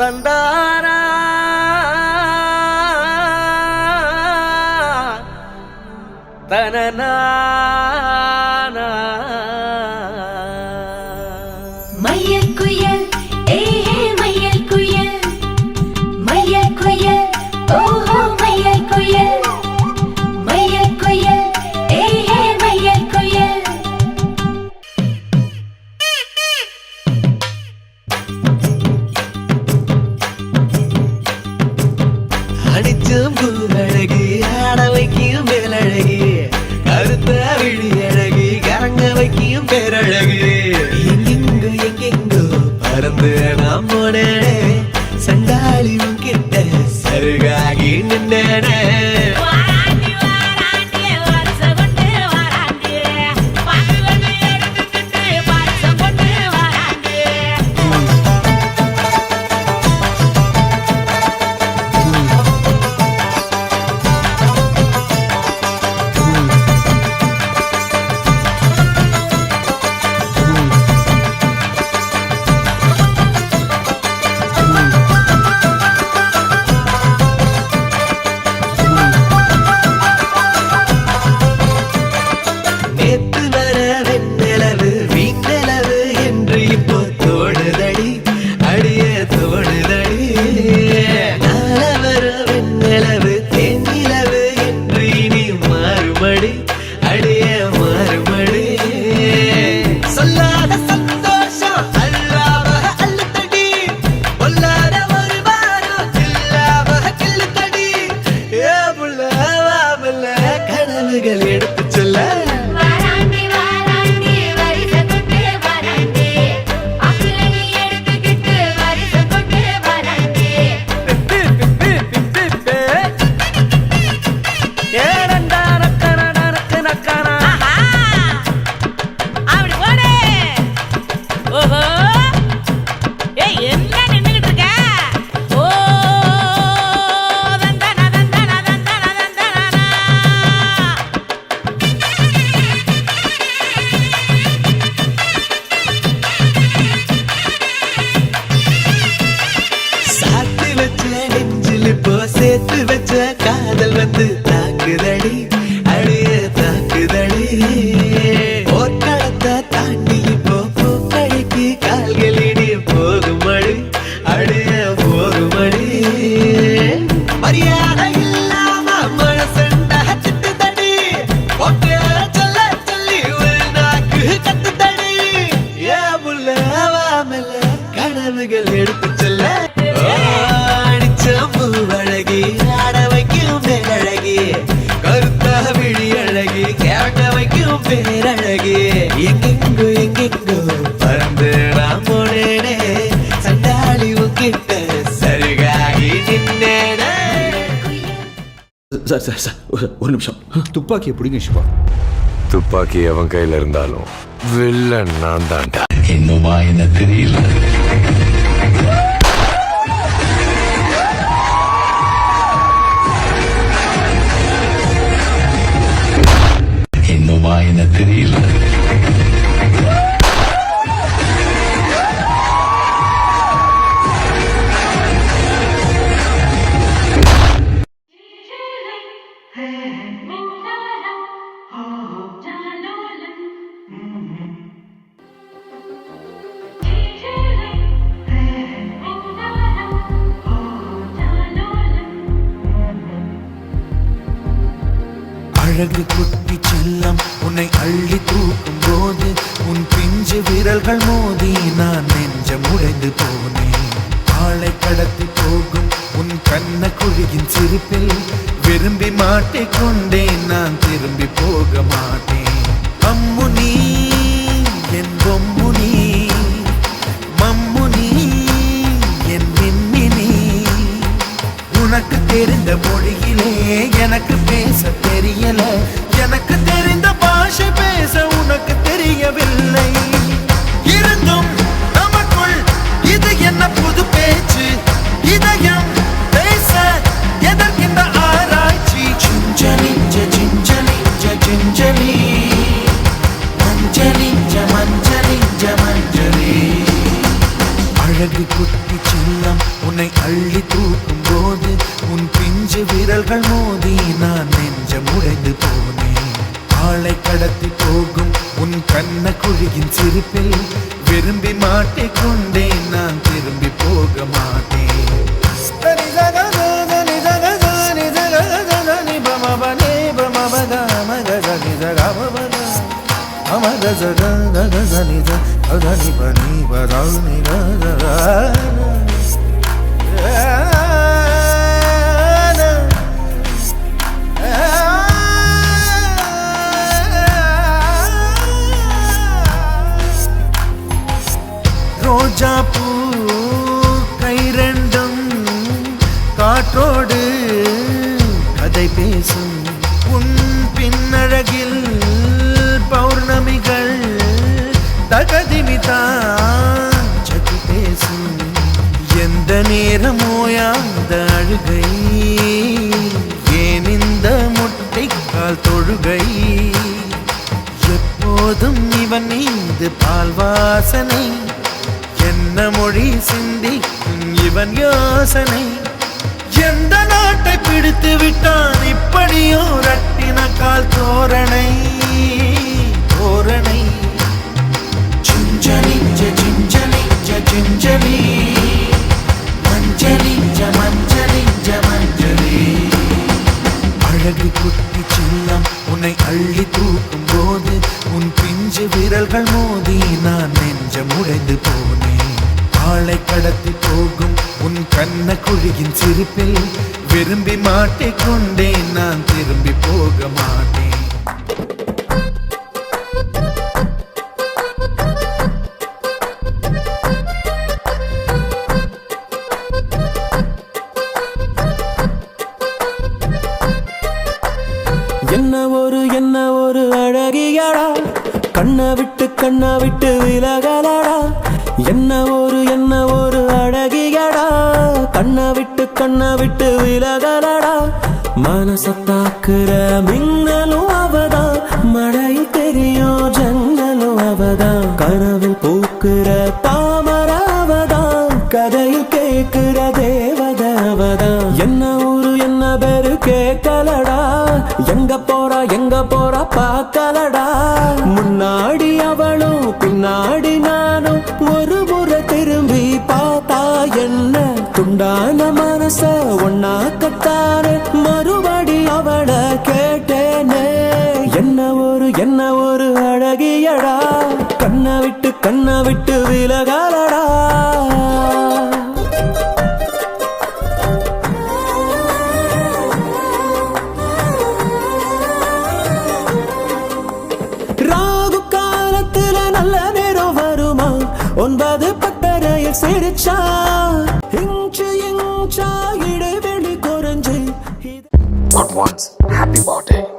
தந்தாரா தனனா மையல் குயில் மையல் குயில் மையல் குயில் ஓஹோ மையல் குயில் மையல் குயில் மையல் குயில் அடிச்சும் பூவழகு ஆட வைக்கும் மேலழகு கருத்த விழி அழகு கரங்க வைக்கும் பேரழகு எங்கெங்கோ எங்கெங்கோ பறந்து நாம் போனே சண்டாளியும் கிட்ட சருகாகி நின்றே எடுத்து சொல்ல சேர்த்து வச்ச காதல் வந்து தாக்குதடி அழிய தாக்குதடி போர்க்களத்தை தாண்டி இப்போ பூக்கடைக்கு கால்களிடி போகுமடி அழிய போகுமடி மரியாதை இல்லாம மனசண்டா திட்டுதடி ஒக்கே சொல்ல சொல்லி ஒரு நாக்கு கத்துதடி ஏ முல்ல வாமல கனவுகள் எடுத்து சொல்ல பூவழகி ஆட வைக்கும் பேரழகி கருத்த விழி அழகி கேட்ட வைக்கும் பேரழகி எங்கெங்கோ எங்கெங்கோ பறந்து நான் போனேனே சண்டாளி உங்கிட்ட சருகாகி நின்னேனே. சார் சார் சார் ஒரு நிமிஷம் துப்பாக்கியை பிடிங்க சிவா. துப்பாக்கி அவன் கையில இருந்தாலும் வில்லன் நான் தான்டா. இன்னுமா என்ன தெரியல. என்ன தெரியல. அழகு குட்டி செல்லம் உன்னை அள்ளி தூக்கும் போது உன் பிஞ்சு விரல்கள் மோதி நான் நெஞ்சம் உடைந்து போனேன். ஆளை கடத்தி போகும் உன் கண்ண குழியின் சிரிப்பில் விரும்பி மாட்டிக்கொண்டேன். நான் திரும்பி போக மாட்டேன். அம்முனி என் பொம்முனி மம்முனி என் மின்மினி உனக்கு தெரிந்த மொழியிலே எனக்கு பேச தெரியல. எனக்கு தெரிந்த பாஷை பேச உனக்கு தெரியவில்லை. இருந்தும் நமக்குள் இது என்ன புது பேச்சு. இதயம் பேச எதற்கின்ற ஆராய்ச்சி. சிஞ்சலிஞ்ச சிஞ்சலிஞ்ச சிஞ்சலி மஞ்சளிஞ்ச மஞ்சளிஞ்ச மஞ்சளி. அழகு குட்டி செல்லம் உன்னை அள்ளி தூக்கும் போது உன் பிஞ்சு விரல்கள் மோதி நான் நெஞ்சம் உடைந்து போனேன். ஆளை கடத்தி போகும் உன் கண்ண குழியின் சிரிப்பில் விரும்பி மாட்டிக்கொண்டேன், நான் திரும்பி போக மாட்டேன். ரோஜா பூ கை ரெண்டும் காற்றோடு கதை பேசும், உன் பின்னழகில் பௌர்ணமிகள் தகதிமிதான் சதி பேசும். எந்த நேரமோயாந்த அழுகை, ஏன் இந்த முட்டைக்கால் தொழுகை, எப்போதும் இவன் மீது பால் வாசனை, என்ன மொழி சிந்திக்கும் இவன் யோசனை. எந்த நாட்டை பிடித்து விட்டான் இப்படியோ ரட்டின கால் தோரணை தோரணை. Gingelly gingelly gingelly மஞ்சளி மஞ்சளி மஞ்சளி. அழகு குட்டி சின்னம் உன்னை அள்ளி தூக்கும் போது உன் பிஞ்சு விரல்கள் மோதி நான் நெஞ்சம் உடைந்து போனேன். ஆளை கடத்தி போகும் உன் கண்ண குழியின் சிரிப்பில் விரும்பி மாட்டிக்கொண்டேன், நான் திரும்பி போக மாட்டேன். என்ன ஒரு அழகியடா, கண்ணை விட்டு விலகலடா. என்ன ஒரு அழகியடா, கண்ணை விட்டு விலகலடா. மனசத்தாக்குற மின்னலும் அவதான், மழையில் தெரியும் ஜன்னலும் அவதான். கனவில் பூக்குற தாமர அவதான், கதையில் கேட்கிற தேவதை அவதான். என்ன ஊரு என்ன பேரு கேட்கலடா, எங்க போறா பார்க்கலடா. முன்னாடி அவளும் பின்னாடி நானும், ஒரு முறை திரும்பி பார்த்தா என்ன, துண்டான மனச ஒன்னா கத்தானே, மறுபடி அவளை கேட்டேனே. என்ன ஒரு அழகியடா, கண்ணை விட்டு விலகலடா. நல்ல நேரம் வருமா, 9 பட்டறையில் சிரிச்சா, இன்ச்சா இடைவெளி குறைஞ்சு. At once, happy birthday.